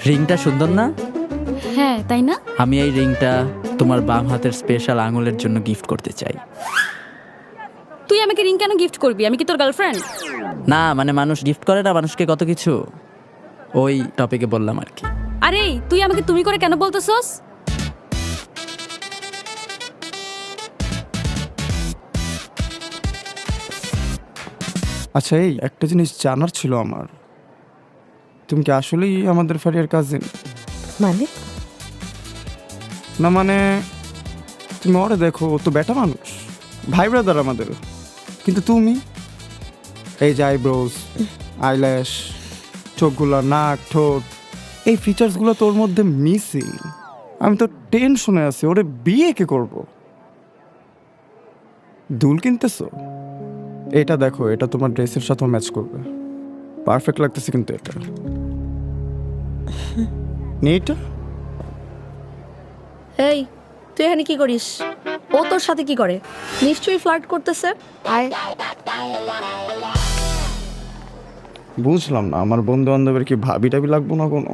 রিংটা সুন্দর না? হ্যাঁ তাই না? আমি এই রিংটা তোমার বাম হাতের স্পেশাল আঙুলের জন্য গিফট করতে চাই। তুই আমাকে রিং কেন গিফট করবি? আমি কি তোর গার্লফ্রেন্ড? না মানে মানুষ গিফট করে না মানুষকে কত কিছু, ওই টপিকে বললাম আর কি। আরে তুই আমাকে তুমি করে কেন বলতেছস? আচ্ছা, এই একটা জিনিস জানার ছিল আমার, তুমি কি আসলেই আমাদের ফারিয়ার কাজিন? মানে না মানে তুমি ওরে দেখো, ও তো বেটা মানুষ, ভাই ব্রাদার আমাদের, কিন্তু তুমি এই যে আইব্রোজ, আইল্যাশ, চোখগুলো, নাক, ঠোঁট, এই ফিচার্সগুলো তোর মধ্যে মিসিং। আমি তো টেনশনে আছি, ওরে বিয়ে কে করবো? দুল কিনতেছো? এটা দেখো, এটা তোমার ড্রেসের সাথেও ম্যাচ করবে, পারফেক্ট লাগতেছে কিন্তু এটা। নেইটা এই তুই এখানে কি করিস? ও তোর সাথে কি করে? নিশ্চয়ই ফ্লার্ট করতেছে। আয় বুঝলাম না, আমার বন্ধু বান্ধবের কি ভাবি টাবি লাগবো না কোনো?